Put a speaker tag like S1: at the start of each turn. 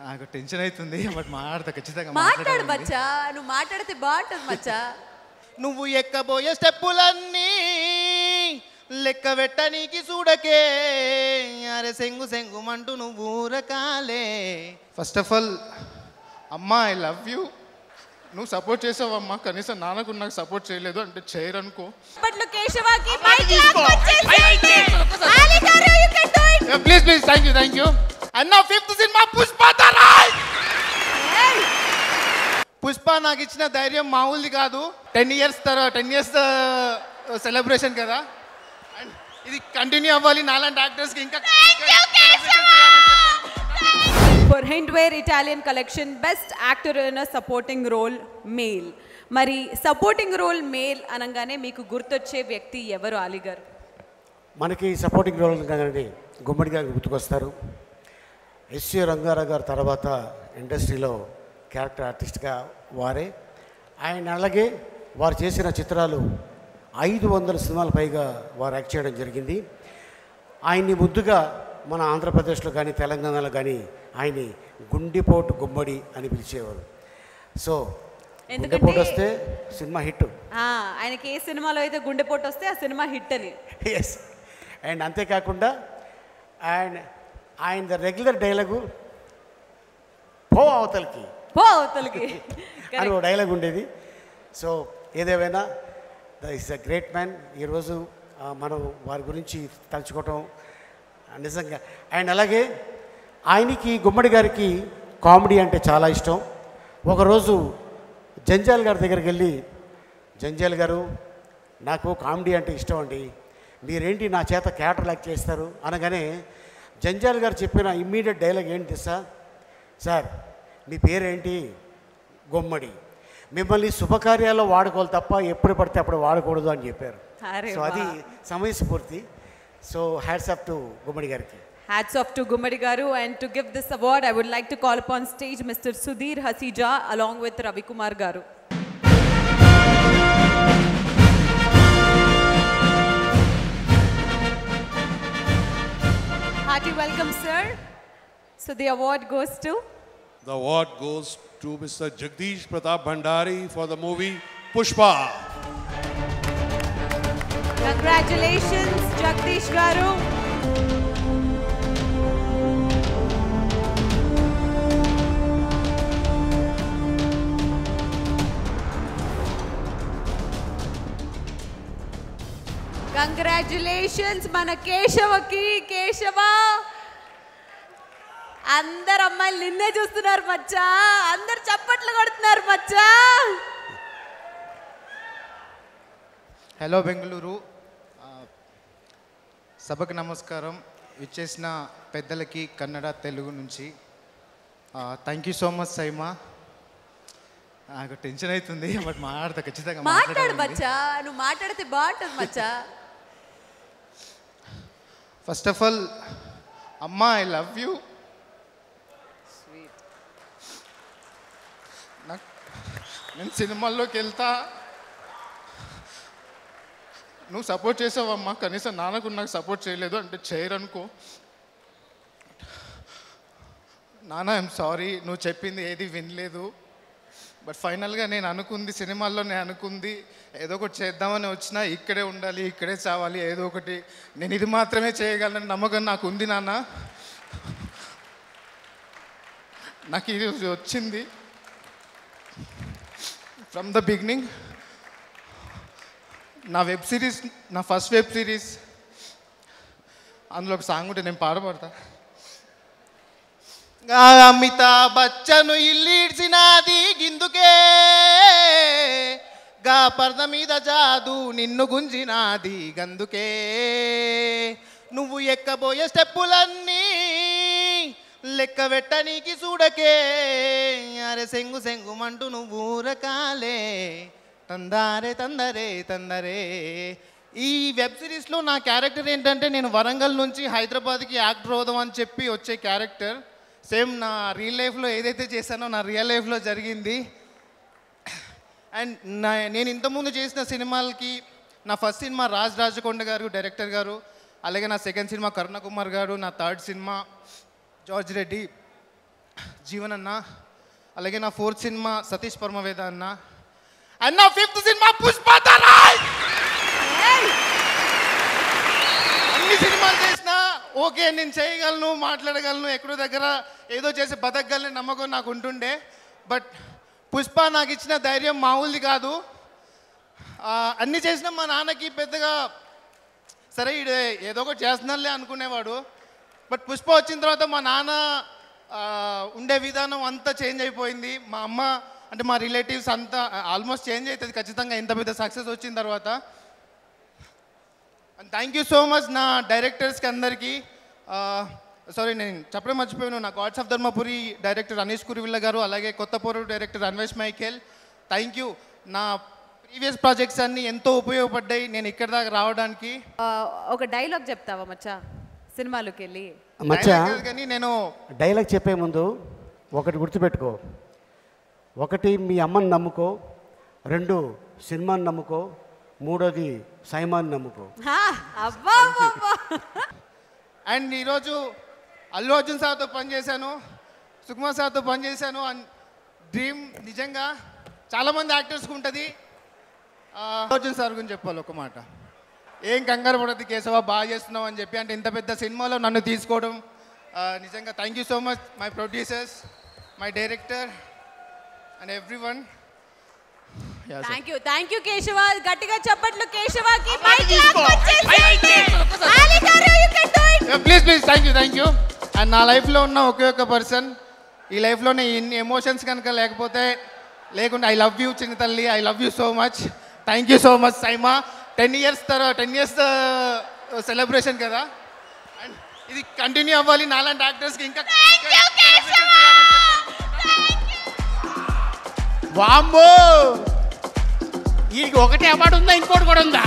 S1: నాకు టెన్షన్ అవుతుంది బట్ మాట్లాడతా ఖచ్చితంగా
S2: మాట్లాడు మచ్చా నువ్వు మాట్లాడితే బాగుంటుంది మచ్చా
S1: నువ్వు ఎక్కబోయే స్టెప్పులన్నీ లెక్క పెట్టనీకి చూడకే అరే సెంగు సెంగుమంటూ నువ్వు ఊరకాలే. ఫస్ట్ ఆఫ్ ఆల్ అమ్మా ఐ లవ్ యూ. నువ్వు సపోర్ట్ చేసావమ్మా, కనీసం నాన్నకు నాకు సపోర్ట్ చేయలేదు అంటే చేయరనుకో. Please please thank you. And నా fifth cinema Pushpa the rise. Pushpa నాకు ఇచ్చిన ధైర్యం మామూలుది కాదు. 10 years సెలబ్రేషన్ కదా, అండ్ ఇది కంటిన్యూ అవ్వాలి నాలాంటి యాక్టర్స్కి ఇంకా.
S2: For Hindware Italian Collection, Best Actor in a Supporting Role Male. మరి సపోర్టింగ్ రోల్ మేల్ అనగానే మీకు గుర్తొచ్చే వ్యక్తి ఎవరు అలీ గారు?
S3: మనకి సపోర్టింగ్ రోల్ కానీ గుమ్మడి గారు గుర్తుకొస్తారు. ఎస్వి రంగారావు గారు తర్వాత ఇండస్ట్రీలో క్యారెక్టర్ ఆర్టిస్ట్గా వారే. ఆయన అలాగే వారు చేసిన చిత్రాలు 500 సినిమాల పైగా వారు యాక్ట్ చేయడం జరిగింది. ఆయన్ని ముద్దుగా మన ఆంధ్రప్రదేశ్లో కానీ తెలంగాణలో కానీ ఆయన్ని గుండెపోటు గుమ్మడి అని పిలిచేవారు. సో గుండెపోటు వస్తే సినిమా హిట్.
S2: ఆయనకి ఏ సినిమాలో అయితే గుండెపోటు వస్తే ఆ సినిమా హిట్ అని.
S3: ఎస్. అండ్ అంతేకాకుండా ఆయన రెగ్యులర్ డైలాగు పో అవతలకి అని ఒక డైలాగ్ ఉండేది. సో ఏదేమైనా ఇస్ అ గ్రేట్ మ్యాన్. ఈరోజు మనం వారి గురించి తలుచుకోవటం నిజంగా. అండ్ అలాగే ఆయనకి గుమ్మడి గారికి కామెడీ అంటే చాలా ఇష్టం. ఒకరోజు జంజాల్ గారి దగ్గరికి వెళ్ళి, జంజాల్ గారు నాకు కామెడీ అంటే ఇష్టం అండి, మీరేంటి నా చేత క్యారెక్టర్ యాక్ట్ చేస్తారు అనగానే జంజాల్ గారు చెప్పిన ఇమ్మీడియట్ డైలాగ్ ఏంటి సార్ మీ పేరేంటి? గుమ్మడి. మిమ్మల్ని శుభకార్యాల్లో వాడుకోవాలి తప్ప ఎప్పుడు పడితే అప్పుడు వాడకూడదు అని చెప్పారు. సో అది సమయస్ఫూర్తి. సో హ్యాట్స్ ఆఫ్ టు గుమ్మడి గారికి.
S2: Hats off to Gummadi Garu. And to give this award, I would like to call upon stage Mr. Sudhir Hasija along with Ravi Kumar Garu. Hearty welcome, sir. So the award goes to?
S4: The award goes to Mr. Jagdish Pratap Bhandari for the movie Pushpa.
S2: Congratulations, Jagdish Garu. Congratulations మన కేశవకి. కేశవ, అందరు అమ్మాయిలు నిన్నే చూస్తున్నారు మచ్చా, అందరు చప్పట్లు కొడుతున్నారు మచ్చా.
S1: Hello Bengaluru, సభకు నమస్కారం. ఇచ్చేసిన పెద్దలకి కన్నడ తెలుగు నుంచి thank you so much SIIMA. నాకు టెన్షన్ అవుతుంది బట్ మాట్లాడతా ఖచ్చితంగా.
S2: మాట్లాడు మచ్చా, నువ్వు మాట్లాడితే బాగుంటుంది మచ్చా.
S1: ఫస్ట్ ఆఫ్ ఆల్ అమ్మా ఐ లవ్ యూ. నేను సినిమాల్లోకి వెళ్తా, నువ్వు సపోర్ట్ చేసావమ్మా, కనీసం నాన్నకు నాకు సపోర్ట్ చేయలేదు అంటే చేయరనుకో. నాన్న ఐఎమ్ సారీ, నువ్వు చెప్పింది ఏది వినలేదు. బట్ ఫైనల్గా నేను అనుకుంది సినిమాల్లో, నేను అనుకుంది ఏదో ఒకటి చేద్దామని వచ్చినా, ఇక్కడే ఉండాలి, ఇక్కడే చావాలి, ఏదో ఒకటి నేను ఇది మాత్రమే చేయగలను నమ్మకం నాకు ఉంది నాన్న. నాకు ఇది వచ్చింది ఫ్రమ్ ద బిగినింగ్. నా వెబ్ సిరీస్, నా ఫస్ట్ వెబ్ సిరీస్, అందులో ఒక సాంగ్ ఉంటే నేను పాడబడతా. అమితాబ్ బచ్చను ఇల్లీడ్చినాది గిందుకే, గా పర్ద మీద జాదు నిన్ను గుంజినాది గందుకే, నువ్వు ఎక్కబోయే స్టెప్పులన్నీ లెక్క పెట్టనీకి చూడకే, అరే సెంగు సెంగుమంటూ నువ్వు ఊరకాలే, తందారే తందరే తందరే. ఈ వెబ్ సిరీస్లో నా క్యారెక్టర్ ఏంటంటే, నేను వరంగల్ నుంచి హైదరాబాద్కి యాక్టర్ అవుదాం అని చెప్పి వచ్చే క్యారెక్టర్. సేమ్ నా రియల్ లైఫ్లో ఏదైతే చేశానో నా రియల్ లైఫ్లో జరిగింది. అండ్ నేను ఇంతకుముందు చేసిన సినిమాలకి, నా ఫస్ట్ సినిమా రాజకొండ గారు డైరెక్టర్ గారు, అలాగే నా సెకండ్ సినిమా కరుణ కుమార్ గారు, నా third cinema George Reddy Jeevan అన్న, అలాగే నా 4th సినిమా సతీష్ పరమవేద అన్న, అండ్ నా 5th సినిమా పుష్పతరాయ్. అన్ని సినిమాలు చేసినా ఓకే, నేను చేయగలను, మాట్లాడగలను, ఎక్కడో దగ్గర ఏదో చేసి బతకగలని నమ్మకం నాకు ఉంటుండే. బట్ పుష్ప నాకు ఇచ్చిన ధైర్యం మామూలుది కాదు. అన్నీ చేసినా మా నాన్నకి పెద్దగా సరే ఇదే ఏదో ఒకటి చేస్తున్నానులే అనుకునేవాడు. బట్ పుష్ప వచ్చిన తర్వాత మా నాన్న ఉండే విధానం అంతా చేంజ్ అయిపోయింది. మా అమ్మ అంటే మా రిలేటివ్స్ అంతా ఆల్మోస్ట్ చేంజ్ అవుతుంది ఖచ్చితంగా ఇంత పెద్ద సక్సెస్ వచ్చిన తర్వాత. And thank you so much నా డైరెక్టర్స్కి అందరికీ. సారీ నేను చెప్పడం మర్చిపోయాను, నా gods of Dharmapuri director Anish Kuruvilla garu, అలాగే Kothapuru director Anvesh Michael, thank you. నా ప్రీవియస్ ప్రాజెక్ట్స్ అన్నీ ఎంతో ఉపయోగపడ్డాయి నేను ఇక్కడ దాకా రావడానికి.
S2: ఒక డైలాగ్ చెప్తావా మచ్చా సినిమాలోకి వెళ్ళి?
S3: మచ్చా
S1: కానీ నేను
S3: డైలాగ్ చెప్పే ముందు ఒకటి గుర్తుపెట్టుకో, 1 మీ అమ్మని నమ్ముకో, 2 సినిమాని నమ్ముకో, 3 సైమాన్ని నమ్ముకో.
S1: అండ్ ఈరోజు అల్లు అర్జున్ సార్తో పనిచేశాను, సుకుమార్ సార్తో పనిచేశాను. అండ్ డ్రీమ్ నిజంగా చాలామంది యాక్టర్స్కి ఉంటుంది. అల్లు అర్జున్ సార్ గురించి చెప్పాలి ఒక మాట, ఏం కంగారు పడద్దు కేశవ, బాగా చేస్తున్నావు అని చెప్పి. అంటే ఇంత పెద్ద సినిమాలో నన్ను తీసుకోవడం నిజంగా thank you so much my producers, my director and everyone.
S2: Thank you Keshava. గట్టిగా చెప్పట్లు కేశవకి.
S1: Please thank you. అండ్ నా లైఫ్లో ఉన్న ఒకే ఒక పర్సన్, ఈ లైఫ్లోనే ఇన్ని ఎమోషన్స్ కనుక లేకుంటే ఐ లవ్ యూ చిన్న తల్లి, I love you so much. Thank you so much SIIMA. 10 years celebration కదా, అండ్ ఇది కంటిన్యూ అవ్వాలి. నాలాంటి యాక్టర్స్కి ఇంకా
S3: వామ్మో, ఈ ఒకటి అవార్డు ఉందా, ఇంకోటి కూడా ఉందా?